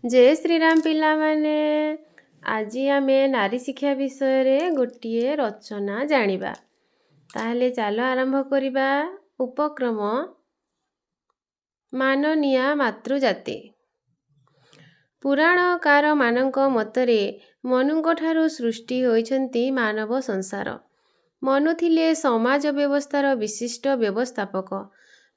जय श्रीराम पिलामाने आजी आमे नारी शिक्षा विषय गोटे रचना जानिबा। ताहले चालो आरंभ करिबा। उपक्रम माननीया मातृजाति। पुराणकार मानक मतरे मनुଙ୍କ ठारू सृष्टि होइछन्ति मानव संसार। मनु थिले समाज व्यवस्थार विशिष्ट व्यवस्थापक।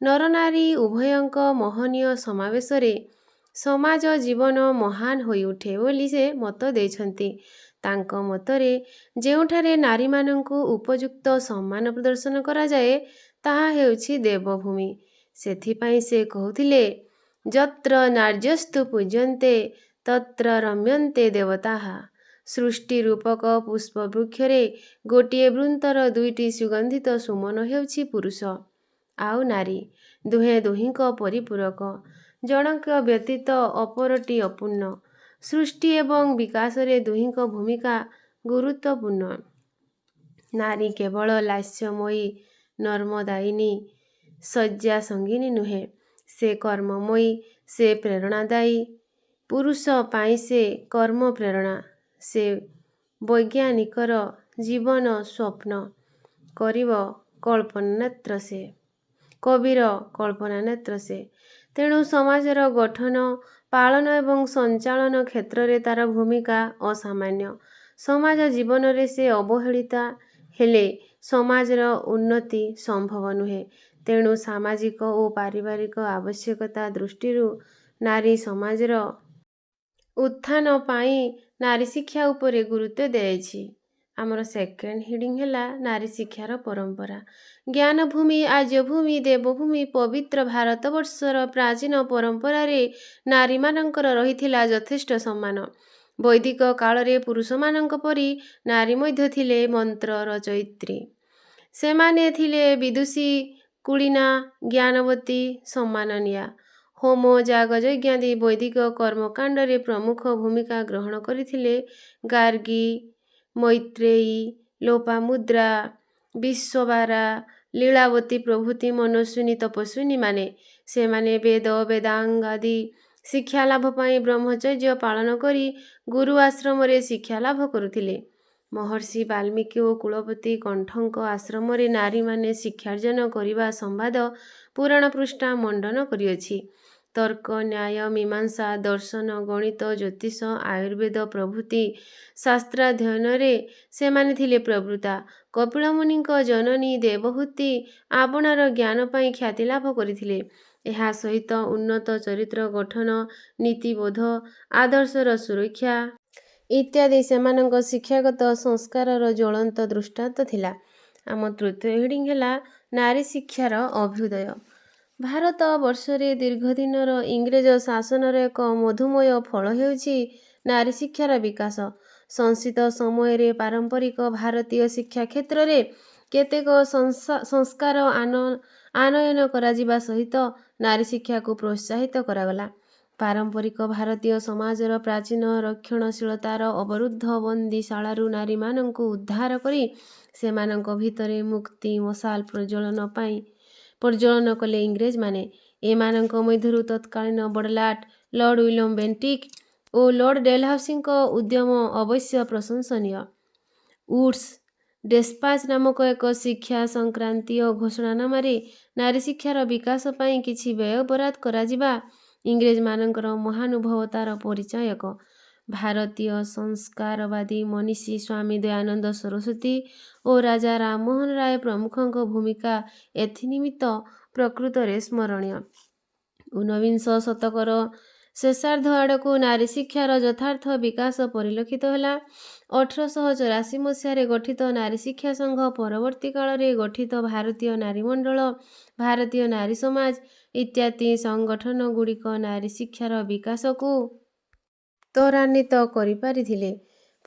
नरनारी उभयंक महनीय समावेशरे समाज जीवन महान होई उठे बोली से मत देइछन्ति। तांको मतरे जेउठारे नारी मानंकु उपयुक्त सम्मान प्रदर्शन करा जाए ताहा हेउछि देवभूमि। सेथिपाई से कहुथिले जत्र नार्यस्तु पूज्यन्ते तत्र रम्यन्ते देवताः। सृष्टि रूपक पुष्प वृक्षरे गोटिए वृन्तर दुईटी सुगन्धित सुमन हेउछि पुरुष आउ नारी। दुहे दुहिंक परिपूरक। जनक व्यतीत अपरटी अपूर्ण। सृष्टि एवं विकासरे दुहिंक भूमिका गुरुत्वपूर्ण। नारी केवल लास्यमयी नर्मदायिनी शय्या संगिनी नुहे, से कर्ममयी, से प्रेरणादायी। पुरुष पाई से कर्म प्रेरणा, से वैज्ञानिकर जीवन स्वप्न करिब कल्पनानेत्र से, कविर कल्पनानेत्र से। तेणु समाजर गठन पालन एवं संचालन क्षेत्र रे तार भूमिका असामान्य। समाज जीवन रे से अवहेलिता हेले समाजर उन्नति संभव नुहे। तेणु सामाजिक और पारिवारिक आवश्यकता दृष्टिरु नारी समाजर उत्थान पाई नारी शिक्षा उपरे गुरुत्व दियाछि। आमर सेकेंड हिडिंग हैला नारी शिक्षार परंपरा। ज्ञान भूमि, आर्य भूमि, देवभूमि पवित्र भारतवर्षर प्राचीन परंपरा रे नारी मानंकर रहिथिला यथेष्ट सम्मान। वैदिक कालरे पुरुष मानंक परि नारी मध्य थिले मंत्र रचयित्री। सेमाने थिले विदुषी, कुलीना, ज्ञानवती, सम्माननीया। होम जाग यज्ञादि वैदिक कर्मकांड रे प्रमुख भूमिका ग्रहण करिथिले गार्गी, मैत्रेयी, लोपामुद्रा, विश्वबारा, लीलावती प्रभृति मनस्विनी तपस्विनी माने। सेमाने वेद वेदांग आदि शिक्षा लाभ पाई ब्रह्मचर्य पालन करी गुरु आश्रम रे शिक्षा लाभ करुथिले। महर्षि वाल्मीकि और कुलपति कंठक आश्रम रे नारी माने शिक्षार्जन करिबा संवाद पुराण पृष्ठा मंडन करिअछि। तर्क, न्याय, मीमांसा, दर्शन, गणित, ज्योतिष, आयुर्वेद प्रभृति शास्त्राध्ययन रे सेमाने थिले प्रवृत्ता। कपिल मुनिक जननी देवहूति आपणार ज्ञान पाई ख्याति लाभ करिथिले। ଏହା ସହିତ ଉନ୍ନତ ଚରିତ୍ର ଗଠନ, ନୀତିବୋଧ, ଆଦର୍ଶର ସୁରକ୍ଷା ଇତ୍ୟାଦି ସେମାନଙ୍କ ଶିକ୍ଷାଗତ ସଂସ୍କାରର ଜ୍ୱଳନ୍ତ ଦୃଷ୍ଟାନ୍ତ ଥିଲା। ଆମ ତୃତୀୟ ହିଡିଂ ହେଲା ନାରୀ ଶିକ୍ଷାର ଅଭ୍ୟୁଦୟ। ଭାରତ ବର୍ଷରେ ଦୀର୍ଘଦିନର ଇଂରେଜ ଶାସନର ଏକ ମଧୁମୟ ଫଳ ହେଉଛି ନାରୀ ଶିକ୍ଷାର ବିକାଶ। ସଂସିତ ସମୟରେ ପାରମ୍ପରିକ ଭାରତୀୟ ଶିକ୍ଷା କ୍ଷେତ୍ରରେ କେତେକ ସଂସ୍କାର ଆନୟନ କରାଯିବା ସହିତ ନାରୀ ଶିକ୍ଷାକୁ ପ୍ରୋତ୍ସାହିତ କରାଗଲା। ପାରମ୍ପରିକ ଭାରତୀୟ ସମାଜର ପ୍ରାଚୀନ ରକ୍ଷଣଶୀଳତାର ଅବରୁଦ୍ଧ ବନ୍ଦୀଶାଳାରୁ ନାରୀମାନଙ୍କୁ ଉଦ୍ଧାର କରି ସେମାନଙ୍କ ଭିତରେ ମୁକ୍ତି ମଶାଲ ପ୍ରଜ୍ୱଳନ କଲେ ଇଂରେଜମାନେ। ଏମାନଙ୍କ ମଧ୍ୟରୁ ତତ୍କାଳୀନ ବଡ଼ଲାଟ ଲର୍ଡ ୱିଲିୟମ ବେଣ୍ଟିକ ଓ ଲର୍ଡ ଡେଲହାଉସିଙ୍କ ଉଦ୍ୟମ ଅବଶ୍ୟ ପ୍ରଶଂସନୀୟ। ଉଡ୍ସ ଡେସ୍ପାଚ ନାମକ ଏକ ଶିକ୍ଷା ସଂକ୍ରାନ୍ତୀୟ ଘୋଷଣାନାମାରେ ନାରୀ ଶିକ୍ଷାର ବିକାଶ ପାଇଁ କିଛି ବ୍ୟୟ ବରାଦ କରାଯିବା ଇଂରେଜମାନଙ୍କର ମହାନୁଭବତାର ପରିଚାୟକ। ଭାରତୀୟ ସଂସ୍କାରବାଦୀ ମନୀଷୀ ସ୍ୱାମୀ ଦୟାନନ୍ଦ ସରସ୍ୱତୀ ଓ ରାଜା ରାମମୋହନ ରାୟ ପ୍ରମୁଖଙ୍କ ଭୂମିକା ଏଥିନିମିତ୍ତ ପ୍ରକୃତରେ ସ୍ମରଣୀୟ। ଊନବିଂଶ ଶତକର ଶେଷାର୍ଦ୍ଧ ଆଡ଼କୁ ନାରୀ ଶିକ୍ଷାର ଯଥାର୍ଥ ବିକାଶ ପରିଲକ୍ଷିତ ହେଲା। 1884 ମସିହାରେ ଗଠିତ ନାରୀ ଶିକ୍ଷା ସଂଘ ପରବର୍ତ୍ତୀ କାଳରେ ଗଠିତ ଭାରତୀୟ ନାରୀ ମଣ୍ଡଳ, ଭାରତୀୟ ନାରୀ ସମାଜ ଇତ୍ୟାଦି ସଂଗଠନଗୁଡ଼ିକ ନାରୀ ଶିକ୍ଷାର ବିକାଶକୁ ତ୍ୱରାନ୍ୱିତ କରିପାରିଥିଲେ।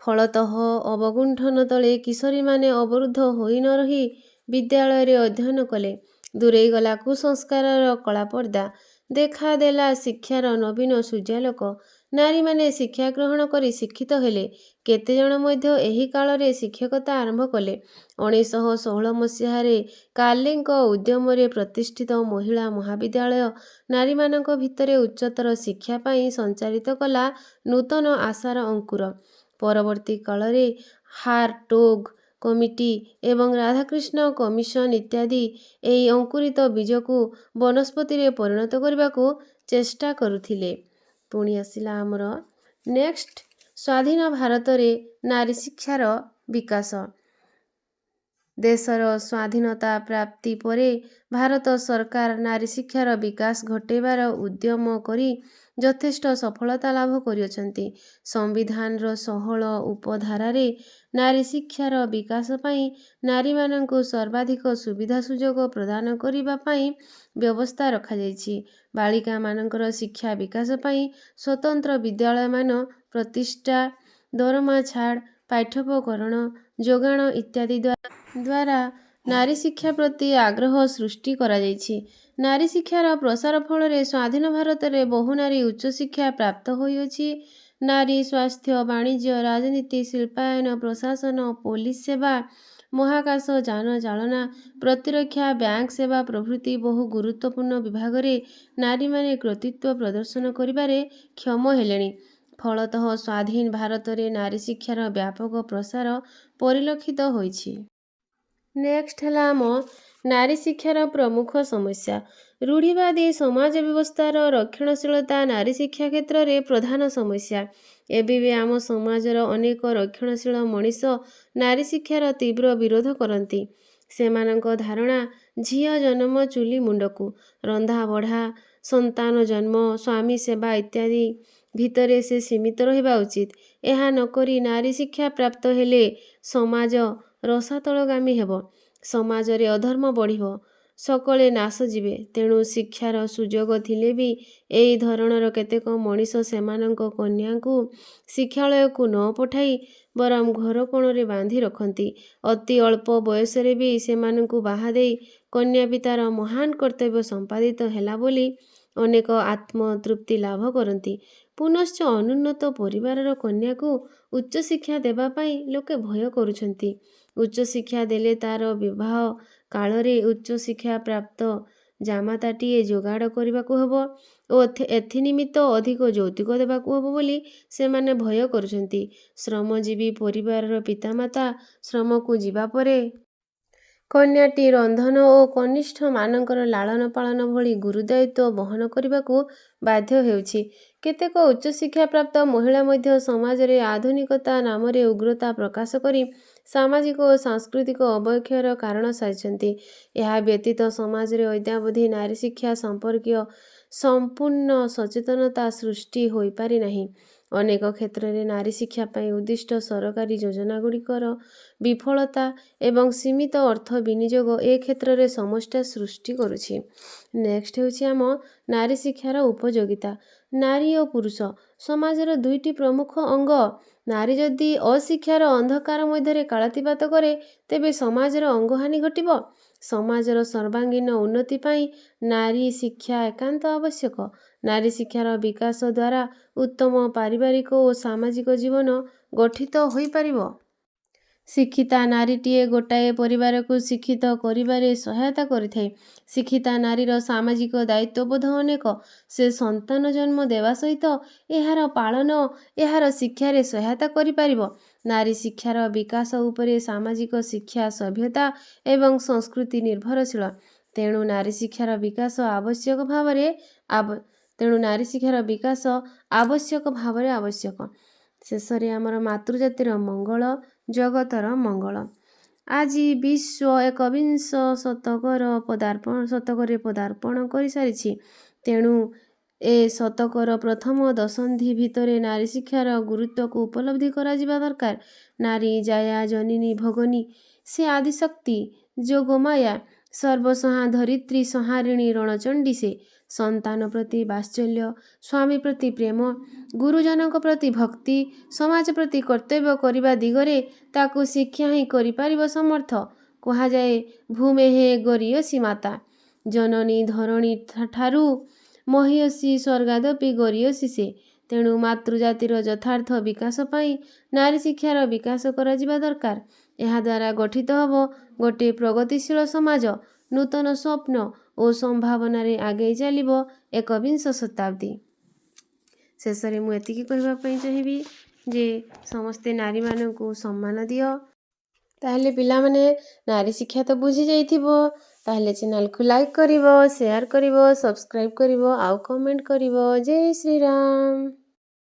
ଫଳତଃ ଅବଗୁଣ୍ଠନ ତଳେ କିଶୋରୀମାନେ ଅବରୁଦ୍ଧ ହୋଇ ନ ରହି ବିଦ୍ୟାଳୟରେ ଅଧ୍ୟୟନ କଲେ। ଦୂରେଇଗଲା କୁସଂସ୍କାରର କଳାପର୍ଦ୍ଦା। ଦେଖାଦେଲା ଶିକ୍ଷାର ନବୀନ ସୂର୍ଯ୍ୟାଲୋକ। ନାରୀମାନେ ଶିକ୍ଷା ଗ୍ରହଣ କରି ଶିକ୍ଷିତ ହେଲେ। କେତେଜଣ ମଧ୍ୟ ଏହି କାଳରେ ଶିକ୍ଷକତା ଆରମ୍ଭ କଲେ। 1916 ମସିହାରେ କାର୍ଲିଙ୍କ ଉଦ୍ୟମରେ ପ୍ରତିଷ୍ଠିତ ମହିଳା ମହାବିଦ୍ୟାଳୟ ନାରୀମାନଙ୍କ ଭିତରେ ଉଚ୍ଚତର ଶିକ୍ଷା ପାଇଁ ସଞ୍ଚାରିତ କଲା ନୂତନ ଆଶାର ଅଙ୍କୁର। ପରବର୍ତ୍ତୀ କାଳରେ ହାରଟୋଗ କମିଟି ଏବଂ ରାଧାକ୍ରିଷ୍ଣ କମିଶନ ଇତ୍ୟାଦି ଏହି ଅଙ୍କୁରିତ ବୀଜକୁ ବନସ୍ପତିରେ ପରିଣତ କରିବାକୁ ଚେଷ୍ଟା କରୁଥିଲେ। ପୁଣି ଆସିଲା ଆମର ନେକ୍ସଟ, ସ୍ୱାଧୀନ ଭାରତରେ ନାରୀ ଶିକ୍ଷାର ବିକାଶ। ଦେଶର ସ୍ୱାଧୀନତା ପ୍ରାପ୍ତି ପରେ ଭାରତ ସରକାର ନାରୀ ଶିକ୍ଷାର ବିକାଶ ଘଟାଇବାର ଉଦ୍ୟମ କରି ଯଥେଷ୍ଟ ସଫଳତା ଲାଭ କରିଅଛନ୍ତି। ସମ୍ବିଧାନର 16 ଉପଧାରାରେ ନାରୀ ଶିକ୍ଷାର ବିକାଶ ପାଇଁ ନାରୀମାନଙ୍କୁ ସର୍ବାଧିକ ସୁବିଧା ସୁଯୋଗ ପ୍ରଦାନ କରିବା ପାଇଁ ବ୍ୟବସ୍ଥା ରଖାଯାଇଛି। ବାଳିକାମାନଙ୍କର ଶିକ୍ଷା ବିକାଶ ପାଇଁ ସ୍ୱତନ୍ତ୍ର ବିଦ୍ୟାଳୟମାନ ପ୍ରତିଷ୍ଠା, ଦରମା ଛାଡ଼, ପାଠ୍ୟୋପକରଣ ଯୋଗାଣ ଇତ୍ୟାଦି ଦ୍ୱାରା ନାରୀ ଶିକ୍ଷା ପ୍ରତି ଆଗ୍ରହ ସୃଷ୍ଟି କରାଯାଇଛି। ନାରୀ ଶିକ୍ଷାର ପ୍ରସାର ଫଳରେ ସ୍ୱାଧୀନ ଭାରତରେ ବହୁ ନାରୀ ଉଚ୍ଚଶିକ୍ଷା ପ୍ରାପ୍ତ ହୋଇଅଛି। ନାରୀ ସ୍ୱାସ୍ଥ୍ୟ, ବାଣିଜ୍ୟ, ରାଜନୀତି, ଶିଳ୍ପାୟନ, ପ୍ରଶାସନ, ପୋଲିସ ସେବା, ମହାକାଶ ଯାନ ଚାଳନା, ପ୍ରତିରକ୍ଷା, ବ୍ୟାଙ୍କ ସେବା ପ୍ରଭୃତି ବହୁ ଗୁରୁତ୍ୱପୂର୍ଣ୍ଣ ବିଭାଗରେ ନାରୀମାନେ କୃତିତ୍ୱ ପ୍ରଦର୍ଶନ କରିବାରେ କ୍ଷମ ହେଲେଣି। ଫଳତଃ ସ୍ୱାଧୀନ ଭାରତରେ ନାରୀ ଶିକ୍ଷାର ବ୍ୟାପକ ପ୍ରସାର ପରିଲକ୍ଷିତ ହୋଇଛି। ନେକ୍ସଟ ହେଲା ଆମ ନାରୀ ଶିକ୍ଷାର ପ୍ରମୁଖ ସମସ୍ୟା। ରୂଢ଼ିବାଦୀ ସମାଜ ବ୍ୟବସ୍ଥାର ରକ୍ଷଣଶୀଳତା ନାରୀ ଶିକ୍ଷା କ୍ଷେତ୍ରରେ ପ୍ରଧାନ ସମସ୍ୟା। ଏବେ ବି ଆମ ସମାଜର ଅନେକ ରକ୍ଷଣଶୀଳ ମଣିଷ ନାରୀ ଶିକ୍ଷାର ତୀବ୍ର ବିରୋଧ କରନ୍ତି। ସେମାନଙ୍କ ଧାରଣା, ଝିଅ ଜନ୍ମ ଚୁଲି ମୁଣ୍ଡକୁ, ରନ୍ଧା ବଢ଼ା, ସନ୍ତାନ ଜନ୍ମ, ସ୍ୱାମୀ ସେବା ଇତ୍ୟାଦି ଭିତରେ ସେ ସୀମିତ ରହିବା ଉଚିତ। ଏହା ନକରି ନାରୀ ଶିକ୍ଷା ପ୍ରାପ୍ତ ହେଲେ ସମାଜ ରସାତଳଗାମୀ ହେବ, ସମାଜରେ ଅଧର୍ମ ବଢ଼ିବ, ସକଳେ ନାଶ ଯିବେ। ତେଣୁ ଶିକ୍ଷାର ସୁଯୋଗ ଥିଲେ ବି ଏହି ଧରଣର କେତେକ ମଣିଷ ସେମାନଙ୍କ କନ୍ୟାଙ୍କୁ ଶିକ୍ଷାଳୟକୁ ନ ପଠାଇ ବରଂ ଘର କୋଣରେ ବାନ୍ଧି ରଖନ୍ତି। ଅତି ଅଳ୍ପ ବୟସରେ ବି ସେମାନଙ୍କୁ ବାହା ଦେଇ କନ୍ୟା ପିତାର ମହାନ କର୍ତ୍ତବ୍ୟ ସମ୍ପାଦିତ ହେଲା ବୋଲି ଅନେକ ଆତ୍ମତୃପ୍ତି ଲାଭ କରନ୍ତି। ପୁନଶ୍ଚ ଅନୁନ୍ନତ ପରିବାରର କନ୍ୟାକୁ ଉଚ୍ଚଶିକ୍ଷା ଦେବା ପାଇଁ ଲୋକେ ଭୟ କରୁଛନ୍ତି। ଉଚ୍ଚଶିକ୍ଷା ଦେଲେ ତାର ବିବାହ କାଳରେ ଉଚ୍ଚଶିକ୍ଷା ପ୍ରାପ୍ତ ଜାମାତାଟିଏ ଯୋଗାଡ଼ କରିବାକୁ ହେବ ଓ ଏଥିନିମିତ୍ତ ଅଧିକ ଯୌତୁକ ଦେବାକୁ ହେବ ବୋଲି ସେମାନେ ଭୟ କରୁଛନ୍ତି। ଶ୍ରମଜୀବୀ ପରିବାରର ପିତାମାତା ଶ୍ରମକୁ ଯିବା ପରେ କନ୍ୟାଟି ରନ୍ଧନ ଓ କନିଷ୍ଠମାନଙ୍କର ଲାଳନ ପାଳନ ଭଳି ଗୁରୁଦାୟିତ୍ୱ ବହନ କରିବାକୁ ବାଧ୍ୟ ହେଉଛି। କେତେକ ଉଚ୍ଚଶିକ୍ଷାପ୍ରାପ୍ତ ମହିଳା ମଧ୍ୟ ସମାଜରେ ଆଧୁନିକତା ନାମରେ ଉଗ୍ରତା ପ୍ରକାଶ କରି ସାମାଜିକ ଓ ସାଂସ୍କୃତିକ ଅବକ୍ଷୟର କାରଣ ସାଜିଛନ୍ତି। ଏହା ବ୍ୟତୀତ ସମାଜରେ ଅଦ୍ୟାବଧି ନାରୀ ଶିକ୍ଷା ସମ୍ପର୍କୀୟ ସମ୍ପୂର୍ଣ୍ଣ ସଚେତନତା ସୃଷ୍ଟି ହୋଇପାରି ନାହିଁ। ଅନେକ କ୍ଷେତ୍ରରେ ନାରୀ ଶିକ୍ଷା ପାଇଁ ଉଦ୍ଦିଷ୍ଟ ସରକାରୀ ଯୋଜନାଗୁଡ଼ିକର ବିଫଳତା ଏବଂ ସୀମିତ ଅର୍ଥ ବିନିଯୋଗ ଏ କ୍ଷେତ୍ରରେ ସମସ୍ୟା ସୃଷ୍ଟି କରୁଛି। ନେକ୍ସଟ ହେଉଛି ଆମ ନାରୀ ଶିକ୍ଷାର ଉପଯୋଗିତା। ନାରୀ ଓ ପୁରୁଷ ସମାଜର ଦୁଇଟି ପ୍ରମୁଖ ଅଙ୍ଗ। ନାରୀ ଯଦି ଅଶିକ୍ଷାର ଅନ୍ଧକାର ମଧ୍ୟରେ କାଳାତିପାତ କରେ ତେବେ ସମାଜର ଅଙ୍ଗହାନି ଘଟିବ। ସମାଜର ସର୍ବାଙ୍ଗୀନ ଉନ୍ନତି ପାଇଁ ନାରୀ ଶିକ୍ଷା ଏକାନ୍ତ ଆବଶ୍ୟକ। ନାରୀ ଶିକ୍ଷାର ବିକାଶ ଦ୍ୱାରା ଉତ୍ତମ ପାରିବାରିକ ଓ ସାମାଜିକ ଜୀବନ ଗଠିତ ହୋଇପାରିବ। ଶିକ୍ଷିତା ନାରୀଟିଏ ଗୋଟାଏ ପରିବାରକୁ ଶିକ୍ଷିତ କରିବାରେ ସହାୟତା କରିଥାଏ। ଶିକ୍ଷିତା ନାରୀର ସାମାଜିକ ଦାୟିତ୍ୱବୋଧ ଅନେକ। ସେ ସନ୍ତାନ ଜନ୍ମ ଦେବା ସହିତ ଏହାର ପାଳନ, ଏହାର ଶିକ୍ଷାରେ ସହାୟତା କରିପାରିବ। ନାରୀ ଶିକ୍ଷାର ବିକାଶ ଉପରେ ସାମାଜିକ ଶିକ୍ଷା, ସଭ୍ୟତା ଏବଂ ସଂସ୍କୃତି ନିର୍ଭରଶୀଳ। ତେଣୁ ନାରୀ ଶିକ୍ଷାର ବିକାଶ ଆବଶ୍ୟକ ଭାବରେ ଆବଶ୍ୟକ। ଶେଷରେ ଆମର ମାତୃଜାତିର ମଙ୍ଗଳ, ଜଗତର ମଙ୍ଗଳ। ଆଜି ବିଶ୍ୱ ଏକବିଂଶ ଶତକରେ ପଦାର୍ପଣ କରିସାରିଛି। ତେଣୁ ଏ ଶତକର ପ୍ରଥମ ଦଶନ୍ଧି ଭିତରେ ନାରୀ ଶିକ୍ଷାର ଗୁରୁତ୍ୱକୁ ଉପଲବ୍ଧି କରାଯିବା ଦରକାର। ନାରୀ ଜାୟା ଜନନୀ ଭଗିନୀ, ସେ ଆଦିଶକ୍ତି, ଯୋଗମାୟା, ସର୍ବଂସହା ଧରିତ୍ରୀ ସଂହାରିଣୀ ରଣଚଣ୍ଡୀ ସେ। ସନ୍ତାନ ପ୍ରତି ବାତ୍ସଲ୍ୟ, ସ୍ୱାମୀ ପ୍ରତି ପ୍ରେମ, ଗୁରୁଜନଙ୍କ ପ୍ରତି ଭକ୍ତି, ସମାଜ ପ୍ରତି କର୍ତ୍ତବ୍ୟ କରିବା ଦିଗରେ ତାକୁ ଶିକ୍ଷା ହିଁ କରିପାରିବ ସମର୍ଥ। କୁହାଯାଏ ଭୂମେଃ ଗରୀୟସୀ ମାତା। ଜନନୀ ଧରଣୀ ଠାରୁ ମହିୟସୀ ସ୍ୱର୍ଗାଦପି ଗରୀୟସୀ ସେ। ତେଣୁ ମାତୃଜାତିର ଯଥାର୍ଥ ବିକାଶ ପାଇଁ ନାରୀ ଶିକ୍ଷାର ବିକାଶ କରାଯିବା ଦରକାର। ଏହାଦ୍ୱାରା ଗଠିତ ହେବ ଗୋଟିଏ ପ୍ରଗତିଶୀଳ ସମାଜ। ନୂତନ ସ୍ୱପ୍ନ ଓ ସମ୍ଭାବନାରେ ଆଗେଇ ଚାଲିବ ଏକବିଂଶ ଶତାବ୍ଦୀ। ଶେଷରେ ମୁଁ ଏତିକି କହିବା ପାଇଁ ଚାହିଁବି ଯେ ସମସ୍ତେ ନାରୀମାନଙ୍କୁ ସମ୍ମାନ ଦିଅ। ତାହେଲେ ପିଲାମାନେ ନାରୀ ଶିକ୍ଷା ତ ବୁଝି ଯାଇଥିବ। ତାହେଲେ ଚ୍ୟାନେଲକୁ ଲାଇକ୍ କରିବ, ସେୟାର କରିବ, ସବସ୍କ୍ରାଇବ୍ କରିବ ଆଉ କମେଣ୍ଟ କରିବ। ଜୟ ଶ୍ରୀରାମ।